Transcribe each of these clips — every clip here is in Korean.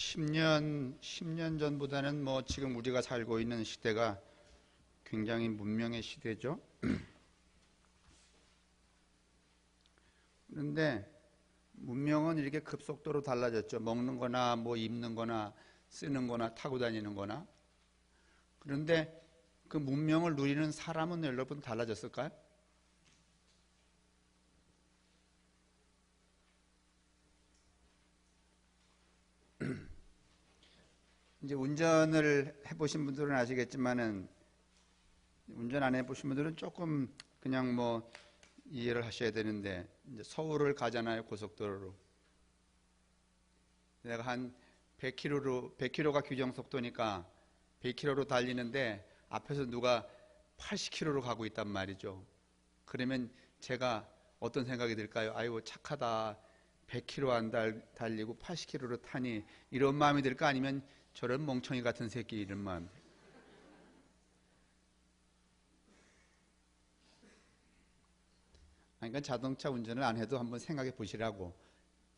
10년 전보다는 뭐 지금 우리가 살고 있는 시대가 굉장히 문명의 시대죠. 그런데 문명은 이렇게 급속도로 달라졌죠. 먹는 거나 뭐 입는 거나 쓰는 거나 타고 다니는 거나. 그런데 그 문명을 누리는 사람은 여러분 달라졌을까요? 이제 운전을 해보신 분들은 아시겠지만은 운전 안 해보신 분들은 조금 그냥 뭐 이해를 하셔야 되는데, 이제 서울을 가잖아요, 고속도로로. 내가 한 100km가 규정 속도니까 100km로 달리는데 앞에서 누가 80km로 가고 있단 말이죠. 그러면 제가 어떤 생각이 들까요? 아이고 착하다, 100km 안 달리고 80km로 타니, 이런 마음이 들까? 아니면 저런 멍청이 같은 새끼, 이런 마음. 그러니까 자동차 운전을 안 해도 한번 생각해 보시라고.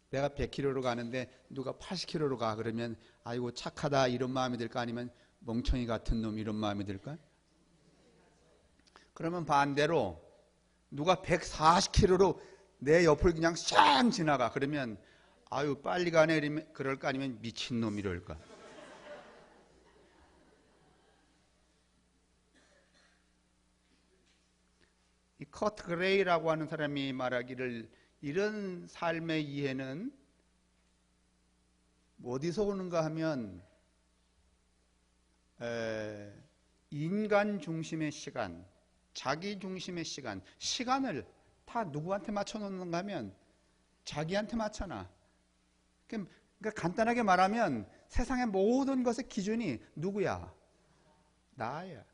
내가 100km로 가는데 누가 80km로 가, 그러면 아이고 착하다, 이런 마음이 들까? 아니면 멍청이 같은 놈, 이런 마음이 들까? 그러면 반대로 누가 140km로 내 옆을 그냥 싹 지나가, 그러면 아유 빨리 가네, 그럴까? 아니면 미친놈 이럴까? 이 커트 그레이라고 하는 사람이 말하기를, 이런 삶의 이해는 어디서 오는가 하면 인간 중심의 시간, 자기 중심의 시간, 시간을 다 누구한테 맞춰놓는가 하면 자기한테 맞춰놔. 그러니까 간단하게 말하면 세상의 모든 것의 기준이 누구야? 나야.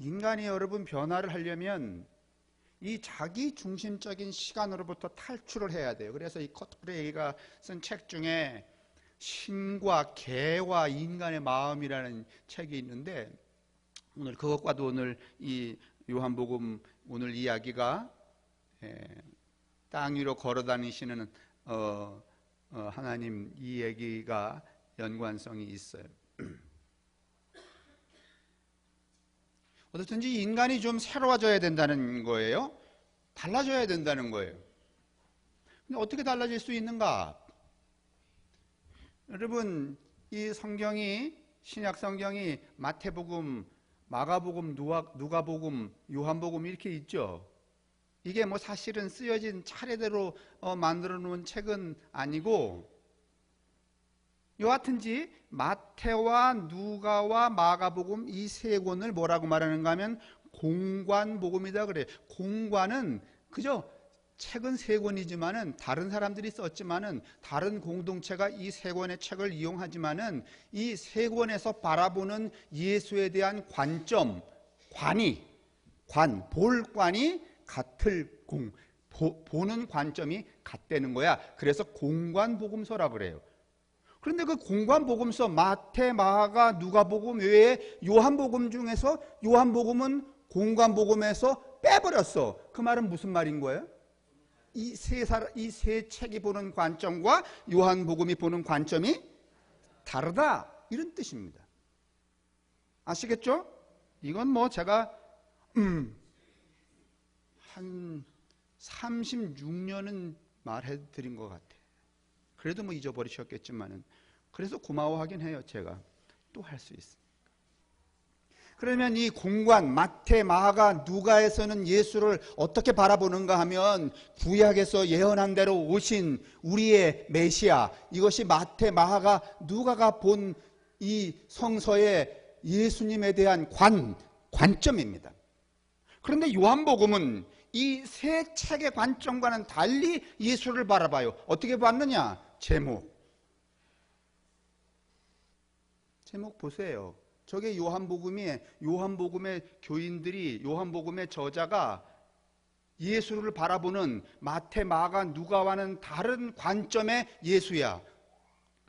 인간이 여러분 변화를 하려면 이 자기 중심적인 시간으로부터 탈출을 해야 돼요. 그래서 이 커트 그레이가 쓴 책 중에 신과 개와 인간의 마음이라는 책이 있는데, 오늘 그것과도 오늘 이 요한복음 오늘 이야기가 땅 위로 걸어 다니시는 하나님, 이 얘기가 연관성이 있어요. 어떻든지 인간이 좀 새로워져야 된다는 거예요. 달라져야 된다는 거예요. 근데 어떻게 달라질 수 있는가? 여러분, 이 성경이, 신약 성경이 마태복음, 마가복음, 누가복음, 요한복음 이렇게 있죠. 이게 뭐 사실은 쓰여진 차례대로 만들어 놓은 책은 아니고, 여하튼지 마태와 누가와 마가복음 이 세 권을 뭐라고 말하는가 하면 공관복음이다 그래요. 공관은 그저 책은 세 권이지만은 다른 사람들이 썼지만은 다른 공동체가 이 세 권의 책을 이용하지만은 이 세 권에서 바라보는 예수에 대한 관점, 볼관이 같을 보는 관점이 같다는 거야. 그래서 공관복음서라 그래요. 그런데 그 공관복음서 마태, 마가, 누가복음 외에 요한복음 중에서 요한복음은 공관복음에서 빼버렸어. 그 말은 무슨 말인 거예요? 이 세 책이 보는 관점과 요한복음이 보는 관점이 다르다, 이런 뜻입니다. 아시겠죠? 이건 뭐 제가 한 36년은 말해드린 것 같아요. 그래도 뭐 잊어버리셨겠지만은, 그래서 고마워하긴 해요. 제가 또 할 수 있습니다. 그러면 이 공관 마태, 마가, 누가에서는 예수를 어떻게 바라보는가 하면 구약에서 예언한 대로 오신 우리의 메시아, 이것이 마태, 마가, 누가가 본 이 성서의 예수님에 대한 관점입니다. 그런데 요한복음은 이 세 책의 관점과는 달리 예수를 바라봐요. 어떻게 봤느냐? 제목 보세요. 저게 요한복음의 교인들이, 요한복음의 저자가 예수를 바라보는 마태, 마가, 누가와는 다른 관점의 예수야.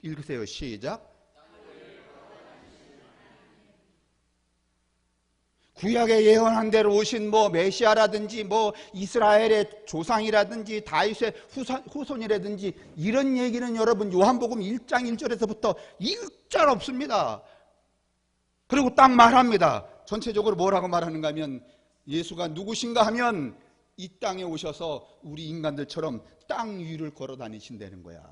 읽으세요. 시작. 구약에 예언한 대로 오신 뭐 메시아라든지 뭐 이스라엘의 조상이라든지 다윗의 후손이라든지 이런 얘기는 여러분 요한복음 1장 1절에서부터 일절 없습니다. 그리고 딱 말합니다. 전체적으로 뭐라고 말하는가 하면 예수가 누구신가 하면 이 땅에 오셔서 우리 인간들처럼 땅 위를 걸어 다니신다는 거야.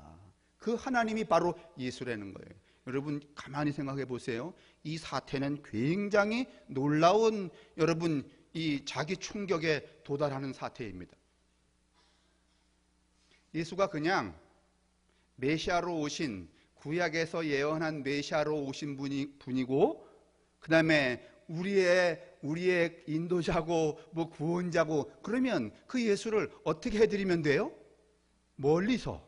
그 하나님이 바로 예수라는 거예요. 여러분 가만히 생각해 보세요. 이 사태는 굉장히 놀라운 여러분 이 자기 충격에 도달하는 사태입니다. 예수가 그냥 메시아로 오신 구약에서 예언한 메시아로 오신 분이고 그 다음에 우리의 인도자고 뭐 구원자고 그러면 그 예수를 어떻게 해드리면 돼요? 멀리서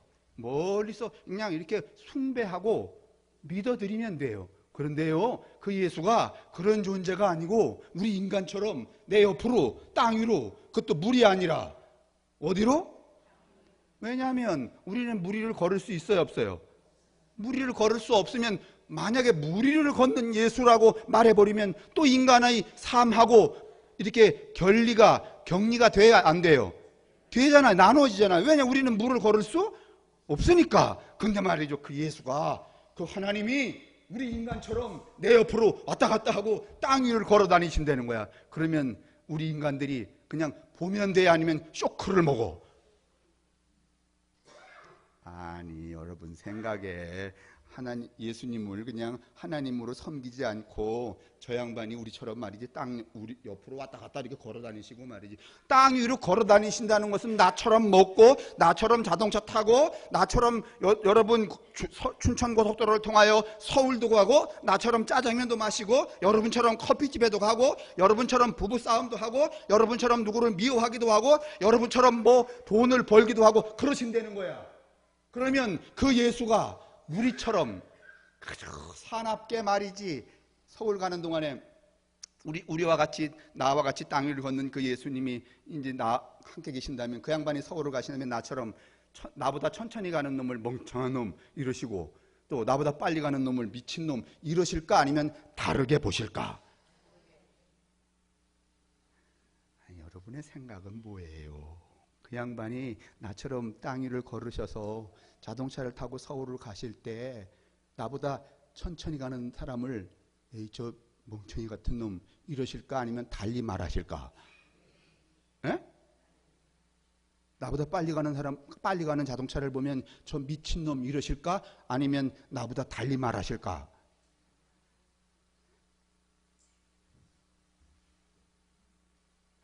그냥 이렇게 숭배하고 믿어드리면 돼요. 그런데요 그 예수가 그런 존재가 아니고 우리 인간처럼 내 옆으로 땅 위로 그것도 물이 아니라 어디로? 왜냐하면 우리는 무리를 걸을 수 있어요 없어요? 무리를 걸을 수 없으면 만약에 무리를 걷는 예수라고 말해버리면 또 인간의 삶하고 이렇게 격리가 돼야 안 돼요? 되잖아요. 나눠지잖아요. 왜냐하면 우리는 물을 걸을 수 없으니까. 근데 말이죠 그 예수가 그 하나님이 우리 인간처럼 내 옆으로 왔다 갔다 하고 땅 위를 걸어 다니신다는 거야. 그러면 우리 인간들이 그냥 보면 돼 아니면 쇼크를 먹어? 아니 여러분 생각에 예수님을 그냥 하나님으로 섬기지 않고 저 양반이 우리처럼 말이지 우리 옆으로 왔다 갔다 이렇게 걸어 다니시고 말이지 땅 위로 걸어 다니신다는 것은 나처럼 먹고 나처럼 자동차 타고 나처럼 여러분 춘천고속도로를 통하여 서울도 가고 나처럼 짜장면도 마시고 여러분처럼 커피집에도 가고 여러분처럼 부부싸움도 하고 여러분처럼 누구를 미워하기도 하고 여러분처럼 뭐 돈을 벌기도 하고 그러신다는 거야. 그러면 그 예수가 우리처럼 그저 사납게 말이지 서울 가는 동안에 우리와 같이 나와 같이 땅 위를 걷는 그 예수님이 이제 함께 계신다면 그 양반이 서울을 가시다면 나처럼 나보다 천천히 가는 놈을 멍청한 놈 이러시고 또 나보다 빨리 가는 놈을 미친 놈 이러실까 아니면 다르게 보실까? 아니, 여러분의 생각은 뭐예요? 그 양반이 나처럼 땅 위를 걸으셔서 자동차를 타고 서울을 가실 때 나보다 천천히 가는 사람을 에이 저 멍청이 같은 놈 이러실까 아니면 달리 말하실까? 에? 나보다 빨리 가는 자동차를 보면 저 미친놈 이러실까 아니면 나보다 달리 말하실까?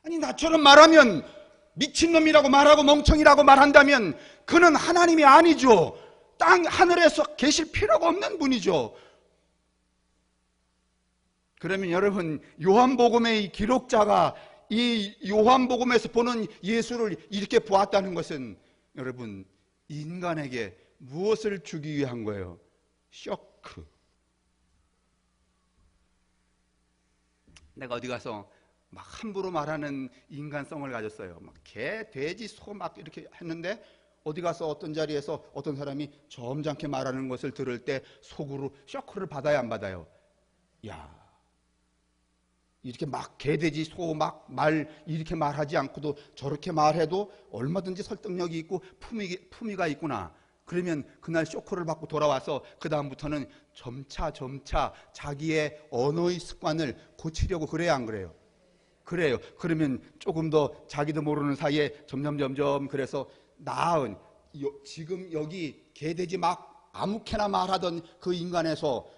아니 나처럼 말하면 미친놈이라고 말하고 멍청이라고 말한다면 그는 하나님이 아니죠. 하늘에서 계실 필요가 없는 분이죠. 그러면 여러분 요한복음의 이 기록자가 이 요한복음에서 보는 예수를 이렇게 보았다는 것은 여러분 인간에게 무엇을 주기 위한 거예요? 쇼크. 내가 어디 가서 막 함부로 말하는 인간성을 가졌어요. 막 개, 돼지, 소 막 이렇게 했는데 어디 가서 어떤 자리에서 어떤 사람이 점잖게 말하는 것을 들을 때 속으로 쇼크를 받아야 안 받아요? 야, 이렇게 막 개, 돼지, 소 막 이렇게 말하지 않고도 저렇게 말해도 얼마든지 설득력이 있고 품위가 있구나. 그러면 그날 쇼크를 받고 돌아와서 그 다음부터는 점차 자기의 언어의 습관을 고치려고 그래야 안 그래요? 그래요. 그러면 조금 더 자기도 모르는 사이에 점점 그래서 나은 지금 여기 개돼지 막 아무렇게나 말하던 그 인간에서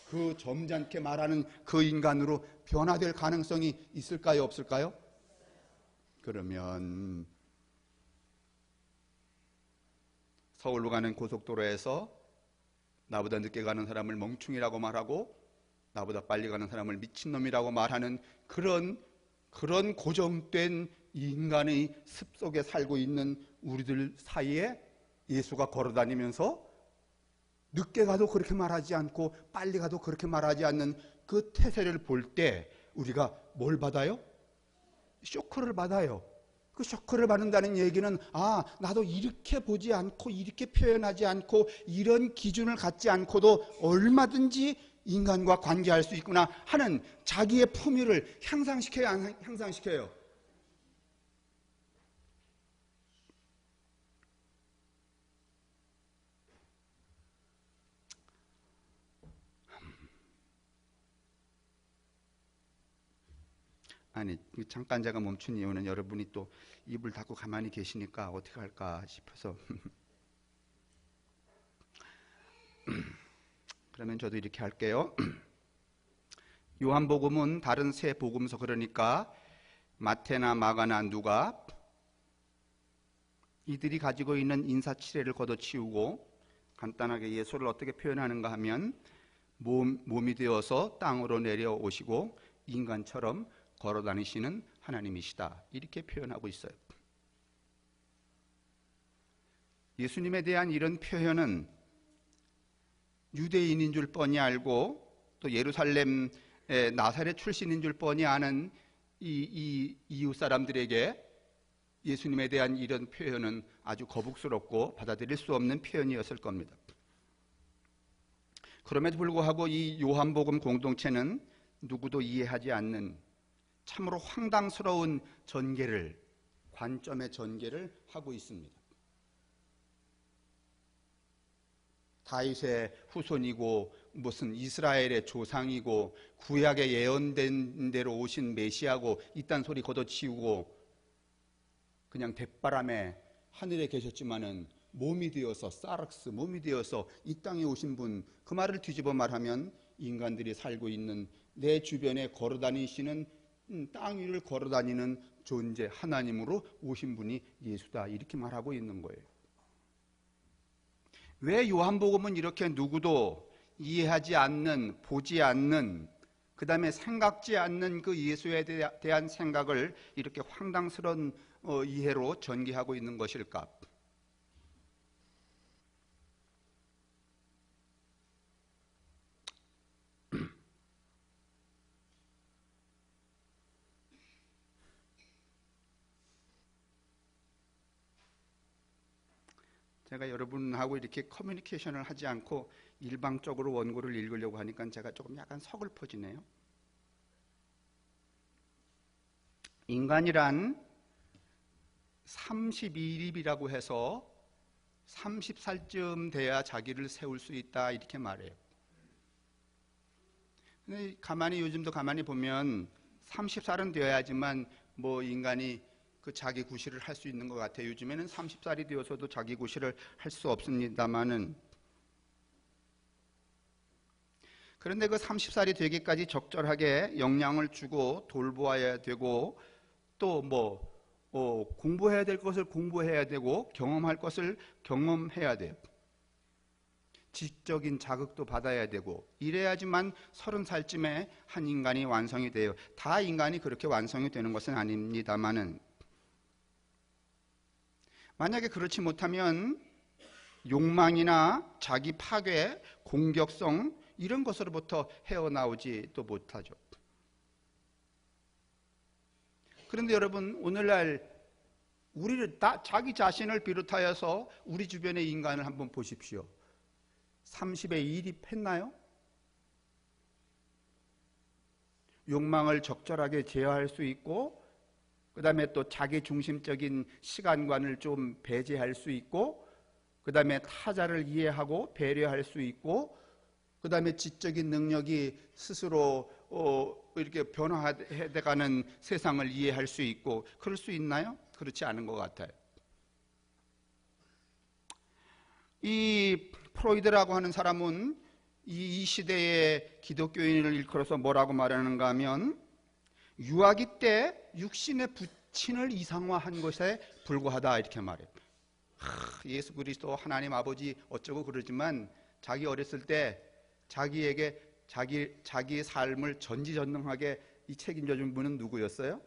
그 점잖게 말하는 그 인간으로 변화될 가능성이 있을까요? 없을까요? 그러면 서울로 가는 고속도로에서 나보다 늦게 가는 사람을 멍충이라고 말하고 나보다 빨리 가는 사람을 미친놈이라고 말하는 그런 고정된 인간의 습속에 살고 있는 우리들 사이에 예수가 걸어다니면서 늦게 가도 그렇게 말하지 않고 빨리 가도 그렇게 말하지 않는 그 태세를 볼 때 우리가 뭘 받아요? 쇼크를 받아요. 그 쇼크를 받는다는 얘기는 나도 이렇게 보지 않고 이렇게 표현하지 않고 이런 기준을 갖지 않고도 얼마든지 인간과 관계할 수 있구나 하는 자기의 품위를 향상시켜요, 안 향상시켜요? 아니, 잠깐 제가 멈춘 이유는 여러분이 또 입을 닫고 가만히 계시니까 어떻게 할까 싶어서 그러면 저도 이렇게 할게요. 요한복음은 다른 세 복음서, 그러니까 마태나 마가나 누가, 이들이 가지고 있는 인사치레를 걷어치우고 간단하게 예수를 어떻게 표현하는가 하면 몸이 되어서 땅으로 내려오시고 인간처럼 걸어다니시는 하나님이시다, 이렇게 표현하고 있어요. 예수님에 대한 이런 표현은 유대인인 줄 뻔히 알고 또 예루살렘 나사렛 출신인 줄 뻔히 아는 이 이웃 사람들에게 예수님에 대한 이런 표현은 아주 거북스럽고 받아들일 수 없는 표현이었을 겁니다. 그럼에도 불구하고 이 요한복음 공동체는 누구도 이해하지 않는 참으로 황당스러운 전개를, 관점의 전개를 하고 있습니다. 다윗의 후손이고 무슨 이스라엘의 조상이고 구약에 예언된 대로 오신 메시아고 이딴 소리 걷어치우고 그냥 대바람에 하늘에 계셨지만은 몸이 되어서 사락스, 몸이 되어서 이 땅에 오신 분, 그 말을 뒤집어 말하면 인간들이 살고 있는 내 주변에 걸어다니시는 땅 위를 걸어다니는 존재, 하나님으로 오신 분이 예수다, 이렇게 말하고 있는 거예요. 왜 요한복음은 이렇게 누구도 이해하지 않는, 보지 않는, 그 다음에 생각지 않는 그 예수에 대한 생각을 이렇게 황당스러운 이해로 전개하고 있는 것일까? 제가 여러분하고 이렇게 커뮤니케이션을 하지 않고 일방적으로 원고를 읽으려고 하니까 제가 조금 약간 서글퍼지네요. 인간이란 32입이라고 해서 30살쯤 돼야 자기를 세울 수 있다, 이렇게 말해요. 근데 요즘도 가만히 보면 30살은 되어야지만 뭐 인간이 그 자기 구실을 할 수 있는 것 같아요. 요즘에는 30살이 되어서도 자기 구실을 할 수 없습니다만은, 그런데 그 30살이 되기까지 적절하게 영양을 주고 돌보아야 되고 또 공부해야 될 것을 공부해야 되고 경험할 것을 경험해야 돼요. 지적인 자극도 받아야 되고 이래야지만 30살쯤에 한 인간이 완성이 돼요. 다 인간이 그렇게 완성이 되는 것은 아닙니다만은, 만약에 그렇지 못하면 욕망이나 자기 파괴, 공격성 이런 것으로부터 헤어나오지 또 못하죠. 그런데 여러분, 오늘날 우리를 자기 자신을 비롯하여서 우리 주변의 인간을 한번 보십시오. 30에 1이 했나요? 욕망을 적절하게 제어할 수 있고, 그 다음에 또 자기 중심적인 시간관을 좀 배제할 수 있고, 그 다음에 타자를 이해하고 배려할 수 있고, 그 다음에 지적인 능력이 스스로 이렇게 변화해가는 세상을 이해할 수 있고, 그럴 수 있나요? 그렇지 않은 것 같아요. 이 프로이드라고 하는 사람은 이 시대의 기독교인을 일컬어서 뭐라고 말하는가 하면, 유아기 때 육신의 부친을 이상화한 것에 불과하다, 이렇게 말해요. 예수 그리스도 하나님 아버지 어쩌고 그러지만 자기 어렸을 때 자기에게 자기의 삶을 전지전능하게 이 책임져 준 분은 누구였어요?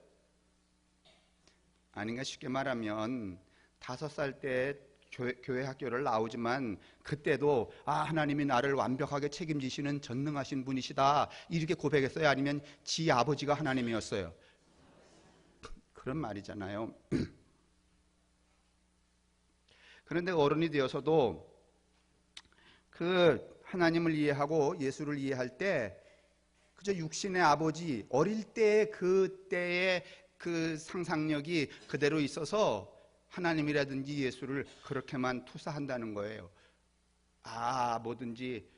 아닌가? 쉽게 말하면 5살 때 교회 학교를 나오지만 그때도 하나님이 나를 완벽하게 책임지시는 전능하신 분이시다, 이렇게 고백했어요? 아니면 지 아버지가 하나님이었어요? 그런 말이잖아요. 그런데 어른이 되어서도 그 하나님을 이해하고 예수를 이해할 때 그저 육신의 아버지 어릴 때의 그때의 그 상상력이 그대로 있어서 하나님이라든지 예수를 그렇게만 투사한다는 거예요. 뭐든지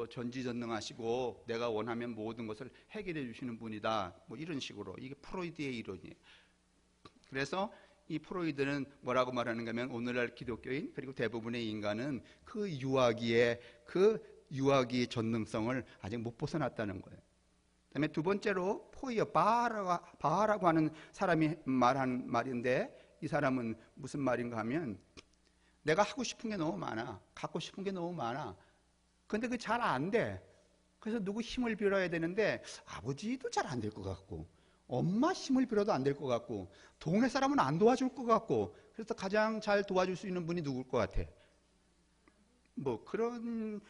전지전능하시고 내가 원하면 모든 것을 해결해 주시는 분이다, 뭐 이런 식으로. 이게 프로이드의 이론이에요. 그래서 이 프로이드는 뭐라고 말하는가 하면 오늘날 기독교인 그리고 대부분의 인간은 그 유아기의 전능성을 아직 못 벗어났다는 거예요. 그다음에 두 번째로 포이어 바하라고 하는 사람이 말한 말인데, 이 사람은 무슨 말인가 하면 내가 하고 싶은 게 너무 많아, 갖고 싶은 게 너무 많아. 근데 그게 잘 안 돼. 그래서 누구 힘을 빌어야 되는데 아버지도 잘 안 될 것 같고, 엄마 힘을 빌어도 안 될 것 같고, 동네 사람은 안 도와줄 것 같고, 그래서 가장 잘 도와줄 수 있는 분이 누굴 것 같아? 뭐 그런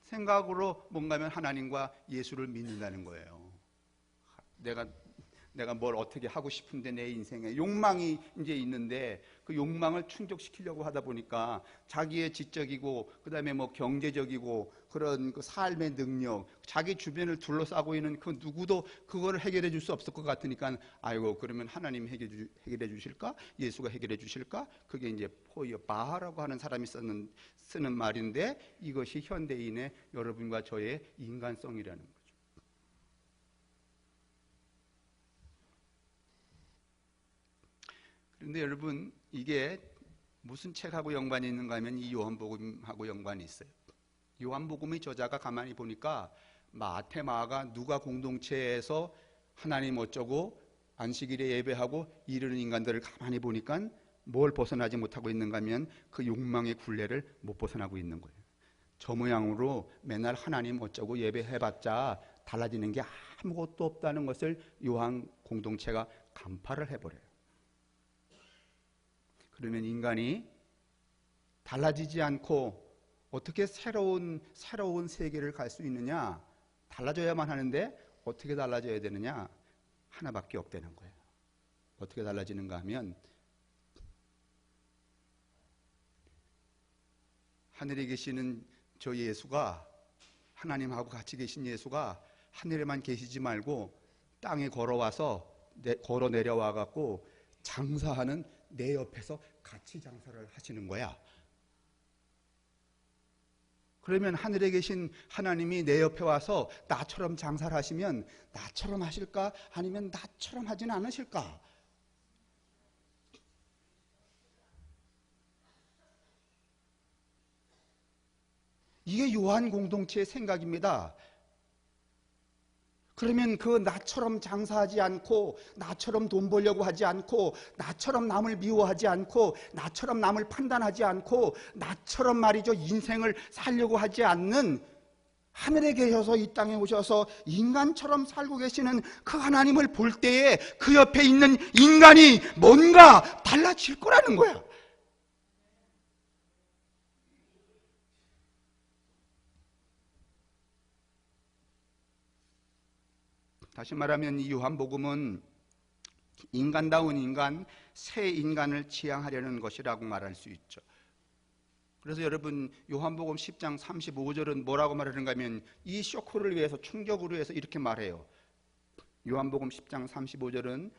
생각으로 뭔가 하면 하나님과 예수를 믿는다는 거예요. 내가 뭘 어떻게 하고 싶은데 내 인생에 욕망이 이제 있는데 그 욕망을 충족시키려고 하다 보니까 자기의 지적이고 그다음에 뭐 경제적이고 그런 그 삶의 능력, 자기 주변을 둘러싸고 있는 그 누구도 그거를 해결해 줄 수 없을 것 같으니까 그러면 하나님 해결해 주실까? 예수가 해결해 주실까? 그게 이제 포이어 바하라고 하는 사람이 쓰는 말인데, 이것이 현대인의 여러분과 저의 인간성이라는 거예요. 그런데 여러분, 이게 무슨 책하고 연관이 있는가 하면 이 요한복음하고 연관이 있어요. 요한복음의 저자가 가만히 보니까 마태, 마가, 누가 공동체에서 하나님 어쩌고 안식일에 예배하고 이르는 인간들을 가만히 보니까 뭘 벗어나지 못하고 있는가 하면 그 욕망의 굴레를 못 벗어나고 있는 거예요. 저 모양으로 맨날 하나님 어쩌고 예배해봤자 달라지는 게 아무것도 없다는 것을 요한 공동체가 간파를 해버려요. 그러면 인간이 달라지지 않고 어떻게 새로운 세계를 갈 수 있느냐? 달라져야만 하는데 어떻게 달라져야 되느냐? 하나밖에 없다는 거예요. 어떻게 달라지는가 하면 하늘에 계시는 저 예수가, 하나님하고 같이 계신 예수가 하늘에만 계시지 말고 땅에 걸어와서 걸어 내려와 갖고 장사하는 내 옆에서 같이 장사를 하시는 거야. 그러면 하늘에 계신 하나님이 내 옆에 와서 나처럼 장사를 하시면 나처럼 하실까? 아니면 나처럼 하진 않으실까? 이게 요한 공동체의 생각입니다. 그러면 그 나처럼 장사하지 않고, 나처럼 돈 벌려고 하지 않고, 나처럼 남을 미워하지 않고, 나처럼 남을 판단하지 않고, 나처럼 말이죠 인생을 살려고 하지 않는, 하늘에 계셔서 이 땅에 오셔서 인간처럼 살고 계시는 그 하나님을 볼 때에 그 옆에 있는 인간이 뭔가 달라질 거라는 거야. 다시 말하면 이 요한복음은 인간다운 인간, 새 인간을 지향하려는 것이라고 말할 수 있죠. 그래서 여러분, 요한복음 10장 35절은 뭐라고 말하는가 하면 이 쇼크를 위해서, 충격을 위해서 이렇게 말해요. 요한복음 10장 35절은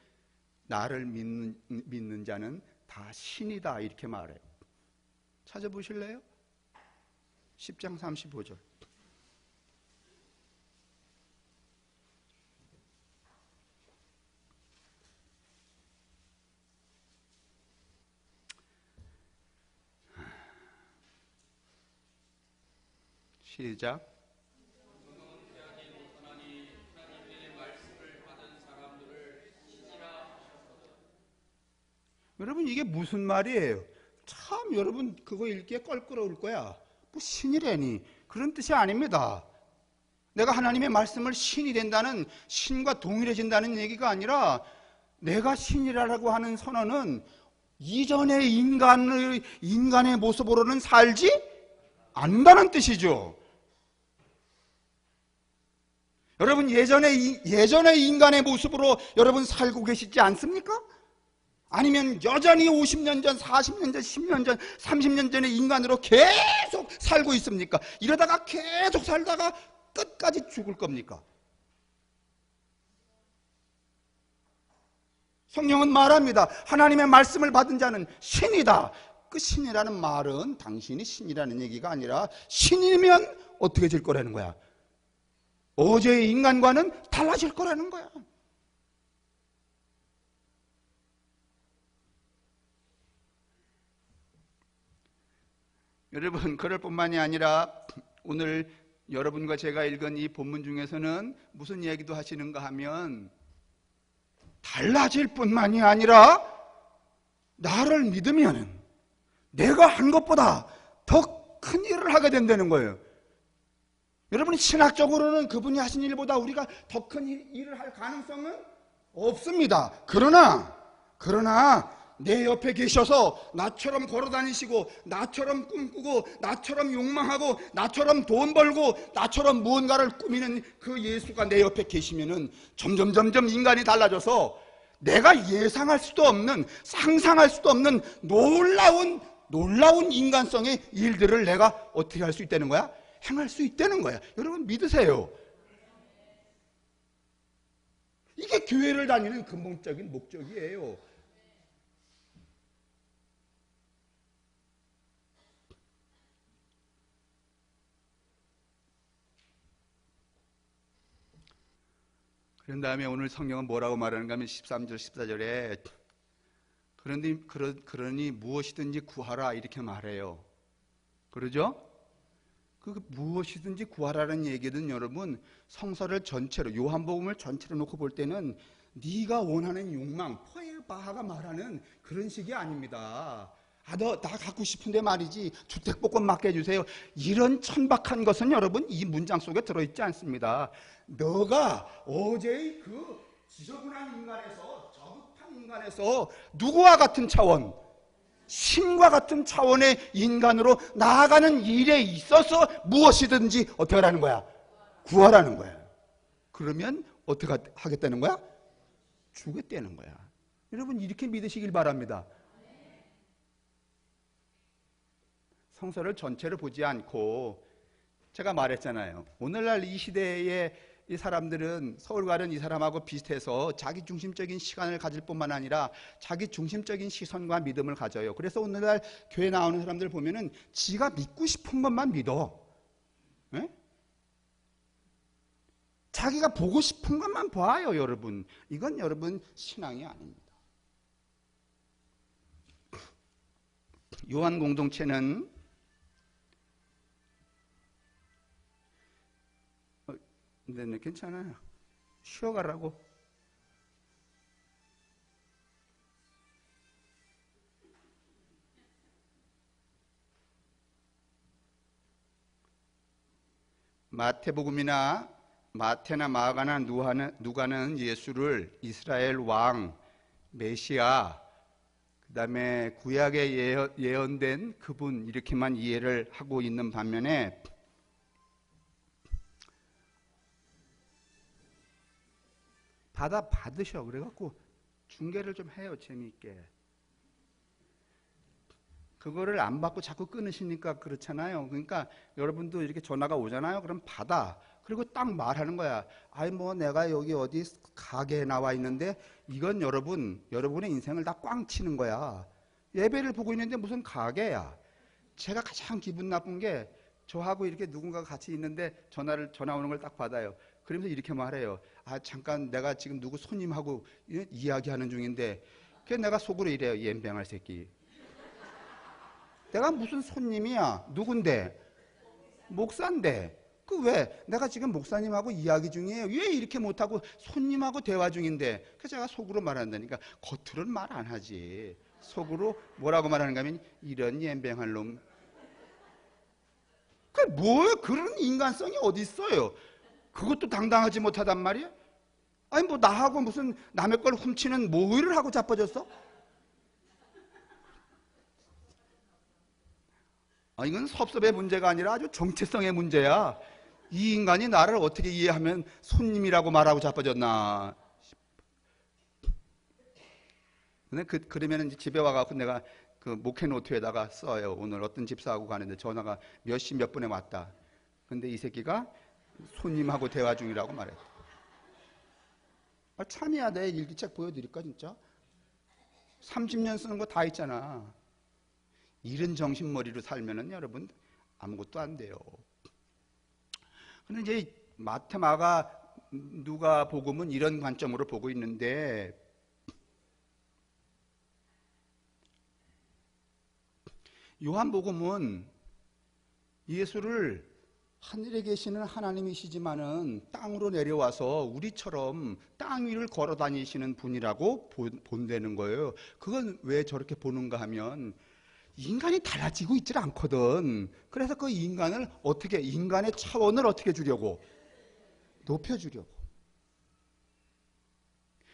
나를 믿는 자는 다 신이다, 이렇게 말해요. 찾아보실래요? 10장 35절. 시작. 여러분, 이게 무슨 말이에요? 참 여러분 그거 읽기에 껄끄러울 거야. 뭐 신이래니, 그런 뜻이 아닙니다. 내가 하나님의 말씀을 신이 된다는, 신과 동일해진다는 얘기가 아니라, 내가 신이라고 하는 선언은 이전의 인간의 모습으로는 살지 않는다는 뜻이죠. 여러분, 예전의 인간의 모습으로 여러분 살고 계시지 않습니까? 아니면 여전히 50년 전, 40년 전, 10년 전, 30년 전의 인간으로 계속 살고 있습니까? 이러다가 계속 살다가 끝까지 죽을 겁니까? 성령은 말합니다. 하나님의 말씀을 받은 자는 신이다. 그 신이라는 말은 당신이 신이라는 얘기가 아니라 신이면 어떻게 될 거라는 거야. 어제의 인간과는 달라질 거라는 거야. 여러분, 그럴 뿐만이 아니라 오늘 여러분과 제가 읽은 이 본문 중에서는 무슨 얘기도 하시는가 하면 달라질 뿐만이 아니라 나를 믿으면 내가 한 것보다 더 큰 일을 하게 된다는 거예요. 여러분이 신학적으로는 그분이 하신 일보다 우리가 더 큰 일을 할 가능성은 없습니다. 그러나 내 옆에 계셔서 나처럼 걸어다니시고 나처럼 꿈꾸고 나처럼 욕망하고 나처럼 돈 벌고 나처럼 무언가를 꾸미는 그 예수가 내 옆에 계시면은 점점 인간이 달라져서 내가 예상할 수도 없는, 상상할 수도 없는 놀라운 인간성의 일들을 내가 어떻게 할 수 있다는 거야? 행할 수 있다는 거야. 여러분 믿으세요. 이게 교회를 다니는 근본적인 목적이에요. 그런 다음에 오늘 성경은 뭐라고 말하는가 하면 13절 14절에 그러니 무엇이든지 구하라 이렇게 말해요. 그러죠? 그 무엇이든지 구하라는 얘기는 여러분 성서를 전체로, 요한복음을 전체로 놓고 볼 때는 네가 원하는 욕망, 바하가 말하는 그런 식이 아닙니다. 나 갖고 싶은데 말이지 주택복권 맡게 해주세요. 이런 천박한 것은 여러분 이 문장 속에 들어있지 않습니다. 너가 어제의 그 지저분한 인간에서, 저급한 인간에서 누구와 같은 차원, 신과 같은 차원의 인간으로 나아가는 일에 있어서 무엇이든지 어떻게 하라는 거야? 구하라는 거야. 그러면 어떻게 하겠다는 거야? 주겠다는 거야. 여러분 이렇게 믿으시길 바랍니다. 성서를 전체를 보지 않고, 제가 말했잖아요. 오늘날 이 시대의 이 사람들은 서울 가는 이 사람하고 비슷해서 자기 중심적인 시간을 가질 뿐만 아니라 자기 중심적인 시선과 믿음을 가져요. 그래서 오늘날 교회 나오는 사람들 보면은 지가 믿고 싶은 것만 믿어. 에? 자기가 보고 싶은 것만 봐요, 여러분. 이건 여러분 신앙이 아닙니다. 요한 공동체는 네, 괜찮아요. 쉬어가라고. 마태복음이나 마태나 마가나 누가는 예수를 이스라엘 왕, 메시아, 그 다음에 구약에 예언된 그분 이렇게만 이해를 하고 있는 반면에 받으셔. 그래갖고 중계를 좀 해요. 재미있게. 그거를 안 받고 자꾸 끊으시니까 그렇잖아요. 그러니까 여러분도 이렇게 전화가 오잖아요. 그럼 받아. 그리고 딱 말하는 거야. 아이 뭐 내가 여기 어디 가게에 나와 있는데 이건 여러분의 인생을 다 꽝 치는 거야. 예배를 보고 있는데 무슨 가게야. 제가 가장 기분 나쁜 게 저하고 이렇게 누군가가 같이 있는데 전화 오는 걸 딱 받아요. 그러면서 이렇게 말해요. 잠깐 내가 지금 누구 손님하고 이야기하는 중인데, 그래서 내가 속으로 이래요. 옌병할 새끼. 내가 무슨 손님이야? 누군데? 목사인데. 그 왜? 내가 지금 목사님하고 이야기 중이에요. 왜 이렇게 못하고 손님하고 대화 중인데? 그래서 제가 속으로 말한다니까. 겉으로는 말 안 하지. 속으로 뭐라고 말하는가 하면 이런 옌병할 놈. 그런 인간성이 어디 있어요? 그것도 당당하지 못하단 말이야? 아니 뭐 나하고 무슨 남의 걸 훔치는 모의를 하고 자빠졌어? 이건 섭섭의 문제가 아니라 아주 정체성의 문제야. 이 인간이 나를 어떻게 이해하면 손님이라고 말하고 자빠졌나. 근데 그러면 이제 집에 와갖고 내가 그 목회 노트에다가 써요. 오늘 어떤 집사하고 가는데 전화가 몇 시 몇 분에 왔다. 근데 이 새끼가 손님하고 대화 중이라고 말했다. 참여야 돼. 일기책 보여드릴까 진짜? 30년 쓰는 거 다 있잖아. 이런 정신머리로 살면은 여러분 아무것도 안 돼요. 근데 이제 마태마가 누가복음은 이런 관점으로 보고 있는데, 요한복음은 예수를 하늘에 계시는 하나님이시지만은 땅으로 내려와서 우리처럼 땅 위를 걸어 다니시는 분이라고 본다는 거예요. 그건 왜 저렇게 보는가 하면 인간이 달라지고 있질 않거든. 그래서 그 인간을 어떻게, 인간의 차원을 어떻게 주려고? 높여주려고.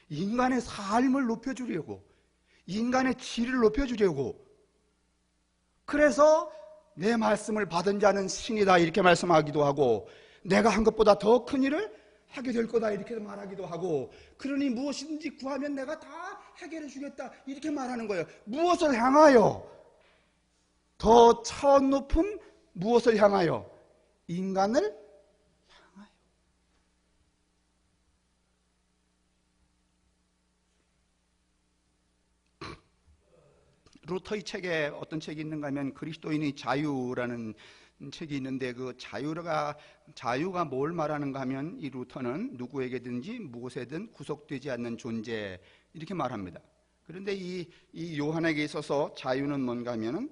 인간의 삶을 높여주려고. 인간의 질을 높여주려고. 그래서 내 말씀을 받은 자는 신이다 이렇게 말씀하기도 하고, 내가 한 것보다 더 큰 일을 하게 될 거다 이렇게 말하기도 하고, 그러니 무엇이든지 구하면 내가 다 해결해 주겠다 이렇게 말하는 거예요. 무엇을 향하여? 더 차원 높은 무엇을 향하여? 인간을 향하여. 루터의 책에 어떤 책이 있는가 하면 그리스도인의 자유라는 책이 있는데, 그 자유가 뭘 말하는가 하면 이 루터는 누구에게든지 무엇에든 구속되지 않는 존재 이렇게 말합니다. 그런데 이 요한에게 있어서 자유는 뭔가 하면은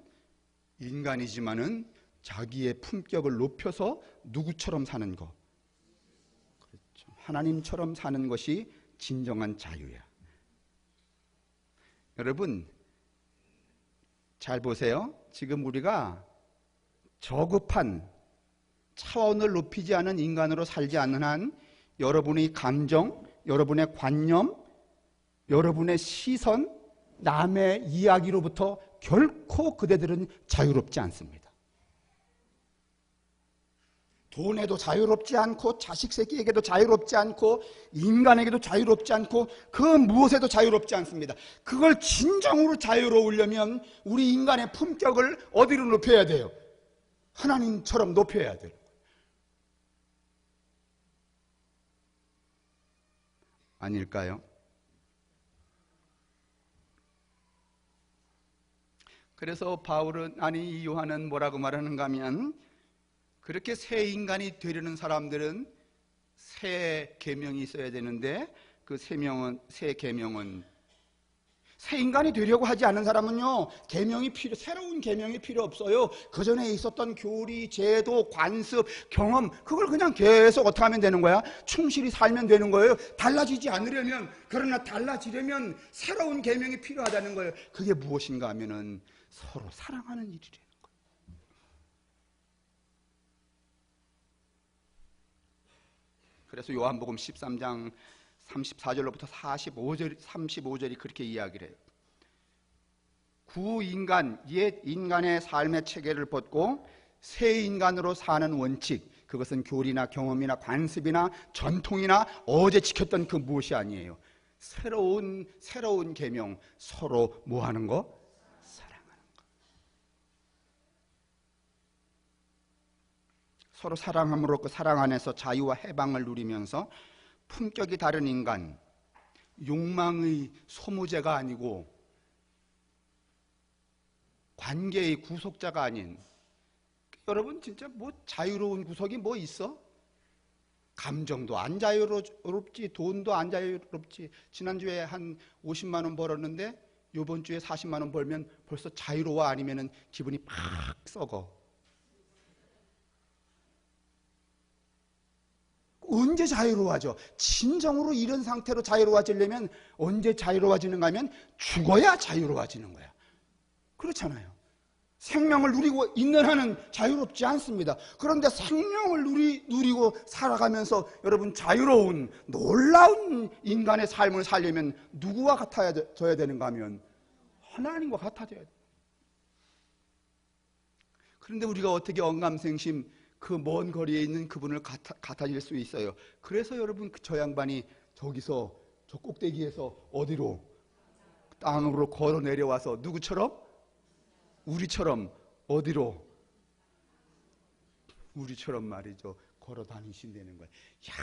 인간이지만은 자기의 품격을 높여서 누구처럼 사는 거. 그렇죠. 하나님처럼 사는 것이 진정한 자유야. 여러분 잘 보세요. 지금 우리가 저급한 차원을 높이지 않은 인간으로 살지 않는 한 여러분의 감정, 여러분의 관념, 여러분의 시선, 남의 이야기로부터 결코 그대들은 자유롭지 않습니다. 돈에도 자유롭지 않고, 자식 새끼에게도 자유롭지 않고, 인간에게도 자유롭지 않고, 그 무엇에도 자유롭지 않습니다. 그걸 진정으로 자유로우려면 우리 인간의 품격을 어디로 높여야 돼요? 하나님처럼 높여야 돼요. 아닐까요? 그래서 이 요한은 뭐라고 말하는가 하면, 그렇게 새 인간이 되려는 사람들은 새 계명이 있어야 되는데, 그 새 계명은 새 인간이 되려고 하지 않는 사람은요, 새로운 계명이 필요 없어요. 그 전에 있었던 교리, 제도, 관습, 경험, 그걸 그냥 계속 어떻게 하면 되는 거야? 충실히 살면 되는 거예요. 달라지지 않으려면, 그러나 달라지려면 새로운 계명이 필요하다는 거예요. 그게 무엇인가 하면은 서로 사랑하는 일이래요. 그래서 요한복음 13장 34절로부터 35절이 그렇게 이야기를 해요. 옛 인간의 삶의 체계를 벗고 새 인간으로 사는 원칙, 그것은 교리나 경험이나 관습이나 전통이나 어제 지켰던 그 무엇이 아니에요. 새로운 계명, 서로 뭐 하는 거? 사랑하는 거. 서로 사랑함으로 그 사랑 안에서 자유와 해방을 누리면서 품격이 다른 인간, 욕망의 소무제가 아니고 관계의 구속자가 아닌, 여러분 진짜 뭐 자유로운 구석이 뭐 있어? 감정도 안 자유롭지, 돈도 안 자유롭지. 지난주에 한 50만 원 벌었는데 이번 주에 40만 원 벌면 벌써 자유로워? 아니면은 기분이 팍 썩어? 언제 자유로워져? 진정으로 이런 상태로 자유로워지려면 언제 자유로워지는가 하면 죽어야 자유로워지는 거야. 그렇잖아요. 생명을 누리고 있는 한은 자유롭지 않습니다. 그런데 생명을 누리고 살아가면서 여러분 자유로운 놀라운 인간의 삶을 살려면 누구와 같아져야 되는가 하면 하나님과 같아져야 돼요. 그런데 우리가 어떻게 언감생심 그 먼 거리에 있는 그분을 같아질 수 있어요? 그래서 여러분 저 양반이 저기서 저 꼭대기에서 어디로? 땅으로 걸어 내려와서 누구처럼? 우리처럼. 어디로? 우리처럼 말이죠. 걸어 다니신다는 거예요. 야,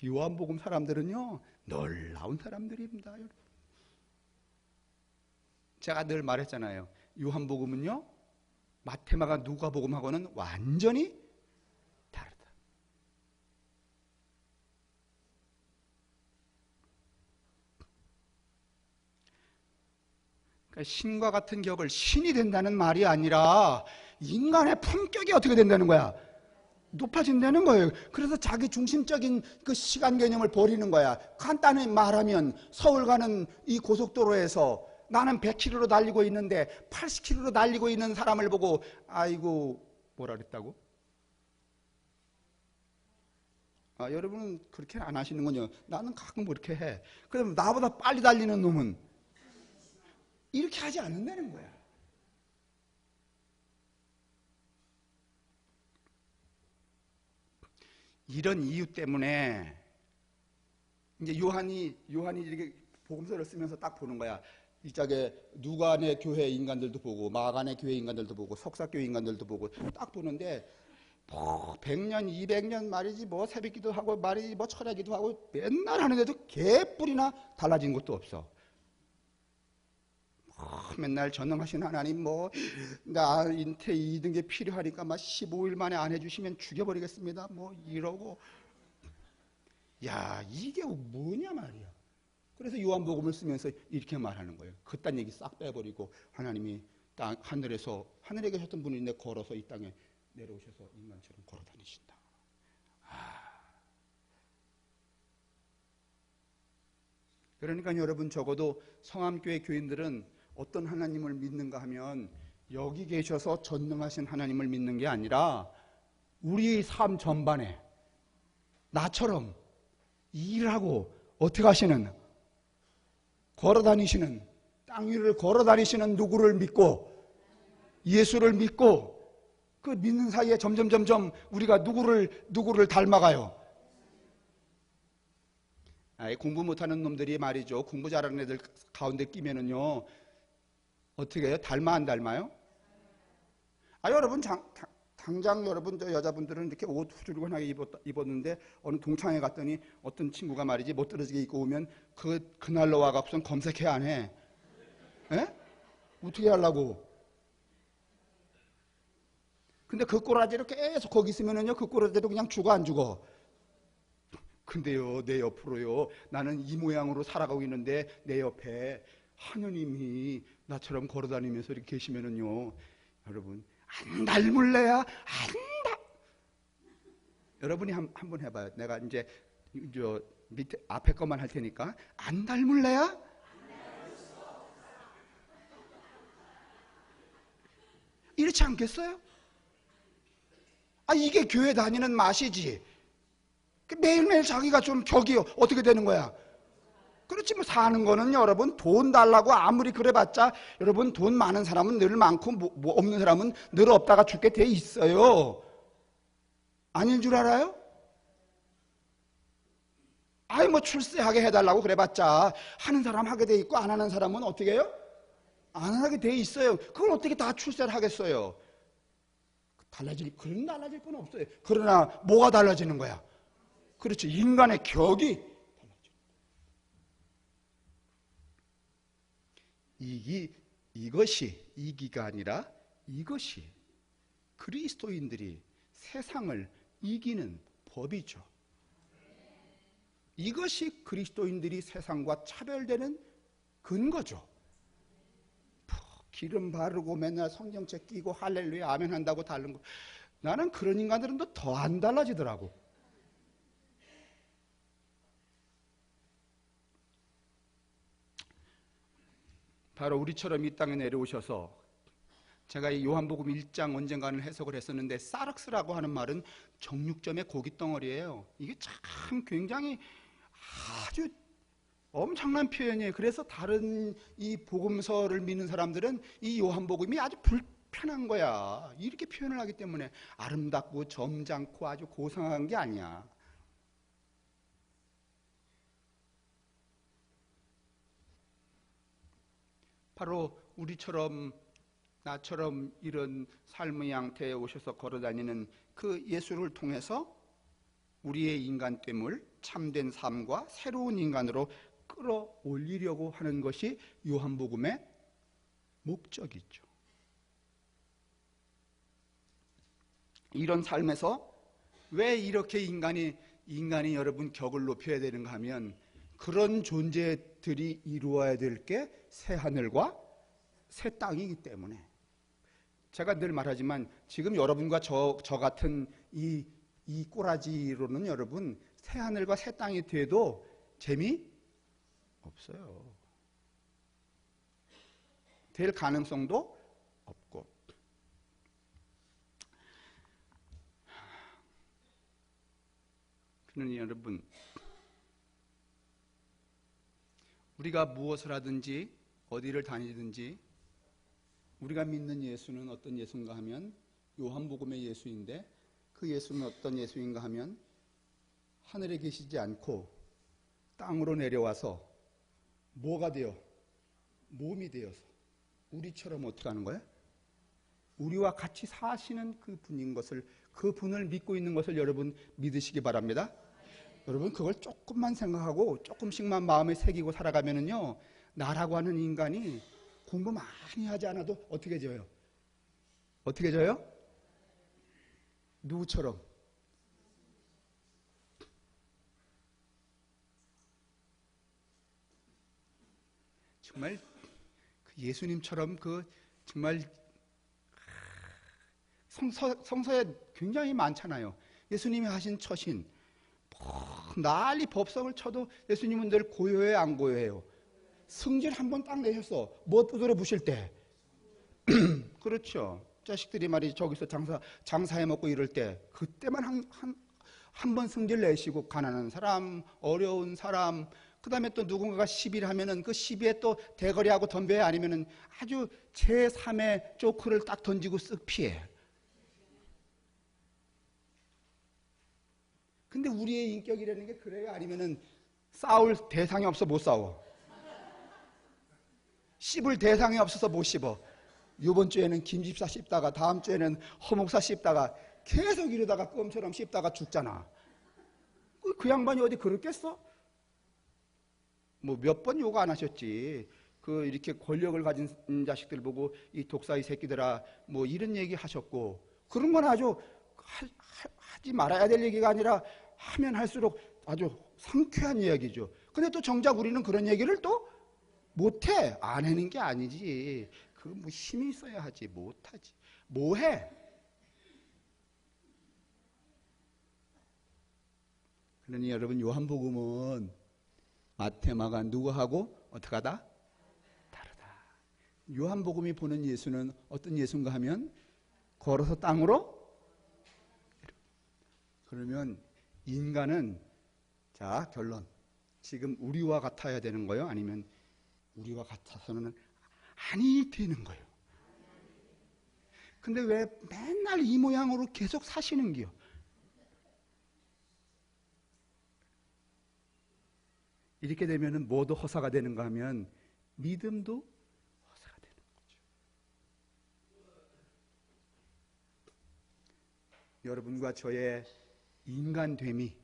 요한복음 사람들은요 놀라운 사람들입니다. 제가 늘 말했잖아요. 요한복음은요 마태마가 누가복음하고는 완전히 다르다. 그러니까 신과 같은 격을 신이 된다는 말이 아니라 인간의 품격이 어떻게 된다는 거야? 높아진다는 거예요. 그래서 자기 중심적인 그 시간 개념을 버리는 거야. 간단히 말하면 서울 가는 이 고속도로에서 나는 100km로 달리고 있는데 80km로 달리고 있는 사람을 보고 아이고 뭐라 그랬다고? 여러분은 그렇게 안 하시는군요. 나는 가끔 그렇게 해. 그럼 나보다 빨리 달리는 놈은 이렇게 하지 않는다는 거야. 이런 이유 때문에 이제 요한이 이렇게 복음서를 쓰면서 딱 보는 거야. 이 짝에 누가네 교회 인간들도 보고 마가네 교회 인간들도 보고 석사교회 인간들도 보고 딱 보는데 뭐 100년 200년 말이지 뭐 새벽기도 하고 말이지 뭐 철야기도 하고 맨날 하는데도 개뿔이나 달라진 것도 없어. 맨날 전능하신 하나님 나 인태 2등기 필요하니까 막 15일 만에 안 해주시면 죽여버리겠습니다 뭐 이러고. 야, 이게 뭐냐 말이야. 그래서 요한복음을 쓰면서 이렇게 말하는 거예요. 그딴 얘기 싹 빼버리고 하나님이 하늘에 계셨던 분인데 걸어서 이 땅에 내려오셔서 인간처럼 걸어 다니신다. 그러니까 여러분 적어도 성암교회 교인들은 어떤 하나님을 믿는가 하면 여기 계셔서 전능하신 하나님을 믿는 게 아니라 우리 삶 전반에 나처럼 일하고 어떻게 하시는 걸어다니시는 땅 위를 걸어다니시는 누구를 믿고 예수를 믿고 그 믿는 사이에 점점 우리가 누구를 닮아가요. 공부 못하는 놈들이 말이죠. 공부 잘하는 애들 가운데 끼면은요 어떻게 해요? 닮아 안 닮아요? 여러분 당장 여러분 저 여자분들은 이렇게 옷 후줄근하게 입었는데 어느 동창회 갔더니 어떤 친구가 말이지 못 떨어지게 입고 오면 그날로 와갖고선 검색해 안 해? 에? 어떻게 하려고? 근데 그 꼬라지로 계속 거기 있으면은요 그 꼬라지로 그냥 죽어 안 죽어? 근데요 내 옆으로요 나는 이 모양으로 살아가고 있는데 내 옆에 하느님이 나처럼 걸어다니면서 이렇게 계시면은요 여러분 안 닮을래야? 안 여러분이 한번 해봐요. 내가 이제 저 밑에 앞에 것만 할 테니까 안 닮을래야? 이렇지 않겠어요? 이게 교회 다니는 맛이지. 매일매일 자기가 좀 격이 어떻게 되는 거야? 그렇지 뭐 사는 거는 여러분 돈 달라고 아무리 그래봤자 여러분 돈 많은 사람은 늘 많고 뭐 없는 사람은 늘 없다가 죽게 돼 있어요. 아닌 줄 알아요? 뭐 출세하게 해달라고 그래봤자 하는 사람 하게 돼 있고 안 하는 사람은 어떻게 해요? 안 하게 돼 있어요. 그걸 어떻게 다 출세를 하겠어요? 그런 달라질 건 없어요. 그러나 뭐가 달라지는 거야? 그렇죠. 인간의 격이 이기가 아니라 이것이 그리스도인들이 세상을 이기는 법이죠. 이것이 그리스도인들이 세상과 차별되는 근거죠. 기름 바르고 맨날 성경책 끼고 할렐루야 아멘 한다고 다른 거. 나는 그런 인간들은 더 안 달라지더라고. 바로 우리처럼 이 땅에 내려오셔서 제가 이 요한복음 1장 언젠가는 해석을 했었는데 사륵스라고 하는 말은 정육점의 고깃덩어리예요. 이게 참 굉장히 아주 엄청난 표현이에요. 그래서 다른 이 복음서를 믿는 사람들은 이 요한복음이 아주 불편한 거야. 이렇게 표현을 하기 때문에 아름답고 점잖고 아주 고상한 게 아니야. 바로 우리처럼 나처럼 이런 삶의 양태에 오셔서 걸어다니는 그 예수를 통해서 우리의 인간됨을 참된 삶과 새로운 인간으로 끌어올리려고 하는 것이 요한복음의 목적이죠. 이런 삶에서 왜 이렇게 인간이 여러분 격을 높여야 되는가 하면 그런 존재들이 이루어야 될 게 새 하늘과 새 땅이기 때문에. 제가 늘 말하지만 지금 여러분과 저 같은 이 꼬라지로는 여러분 새 하늘과 새 땅이 돼도 재미 없어요. 될 가능성도 없고. 그러니 여러분, 우리가 무엇을 하든지 어디를 다니든지 우리가 믿는 예수는 어떤 예수인가 하면 요한복음의 예수인데, 그 예수는 어떤 예수인가 하면 하늘에 계시지 않고 땅으로 내려와서 뭐가 되어? 몸이 되어서 우리처럼 어떻게 하는 거예요? 우리와 같이 사시는 그 분인 것을, 그 분을 믿고 있는 것을 여러분 믿으시기 바랍니다. 여러분 그걸 조금만 생각하고 조금씩만 마음에 새기고 살아가면은요, 나라고 하는 인간이 공부 많이 하지 않아도 어떻게 져요? 어떻게 져요? 누구처럼? 정말 예수님처럼 정말 성서에 굉장히 많잖아요. 예수님이 하신 처신, 난리 법석을 쳐도 예수님은 늘 고요해요, 안 고요해요? 승질 한 번 딱 내셨어. 뭐 두드려 부실 때. 그렇죠. 자식들이 말이지 저기서 장사해 먹고 이럴 때 그때만 한 번 승질 내시고, 가난한 사람, 어려운 사람, 그 다음에 또 누군가가 시비를 하면은 그 시비에 또 대거리하고 덤벼야, 아니면은 아주 제3의 조크를 딱 던지고 쓱 피해. 근데 우리의 인격이라는 게 그래요? 아니면은 싸울 대상이 없어 못 싸워? 씹을 대상이 없어서 못 씹어? 이번 주에는 김집사 씹다가 다음 주에는 허목사 씹다가 계속 이러다가 껌처럼 씹다가 죽잖아. 그 양반이 어디 그렇겠어? 뭐 몇 번 요구 안 하셨지. 이렇게 권력을 가진 자식들 보고 이 독사의 새끼들아 뭐 이런 얘기 하셨고, 그런 건 아주 하지 말아야 될 얘기가 아니라 하면 할수록 아주 상쾌한 이야기죠. 근데 또 정작 우리는 그런 얘기를 또 못해. 안 하는 게 아니지. 뭐 힘이 있어야 하지. 못하지. 뭐해? 그러니 여러분 요한복음은 마태, 마가 누구하고 어떻게 하다? 다르다. 요한복음이 보는 예수는 어떤 예수인가 하면 걸어서 땅으로. 그러면 인간은, 자 결론, 지금 우리와 같아야 되는 거예요? 아니면 우리와 같아서는 아니 되는 거예요? 근데 왜 맨날 이 모양으로 계속 사시는 게요? 이렇게 되면은 뭐도 허사가 되는가 하면 믿음도 허사가 되는 거죠. 여러분과 저의 인간됨이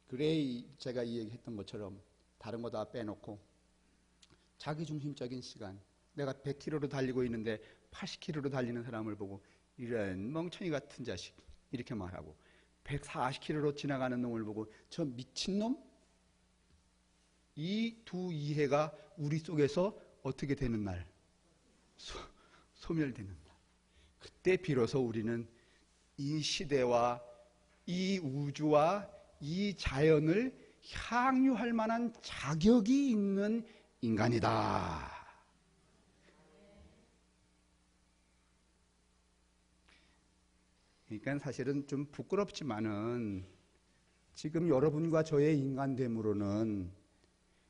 그레이 제가 이 얘기했던 것처럼 다른 거 다 빼놓고 자기중심적인 시간, 내가 100km로 달리고 있는데 80km로 달리는 사람을 보고 이런 멍청이 같은 자식 이렇게 말하고, 140km로 지나가는 놈을 보고 저 미친놈? 이 두 이해가 우리 속에서 어떻게 되는 날? 소멸되는 날. 그때 비로소 우리는 이 시대와 이 우주와 이 자연을 향유할 만한 자격이 있는 인간이다. 그러니까 사실은 좀 부끄럽지만은 지금 여러분과 저의 인간됨으로는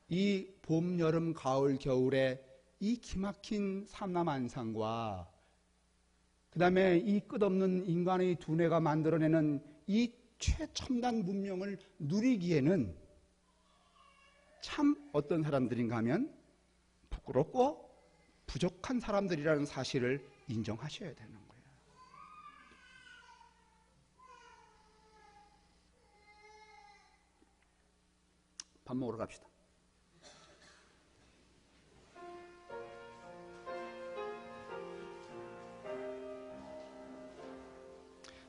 이 봄, 여름, 가을, 겨울에 이 기막힌 삼라만상과 그 다음에 이 끝없는 인간의 두뇌가 만들어내는 이 최첨단 문명을 누리기에는 참 어떤 사람들인가 하면 부끄럽고 부족한 사람들이라는 사실을 인정하셔야 되는 거예요. 밥 먹으러 갑시다.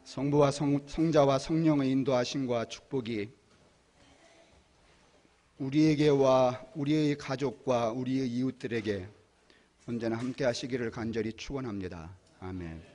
성부와 성자와 성령의 인도하심과 축복이 우리에게와 우리의 가족과 우리의 이웃들에게 언제나 함께 하시기를 간절히 축원합니다. 아멘.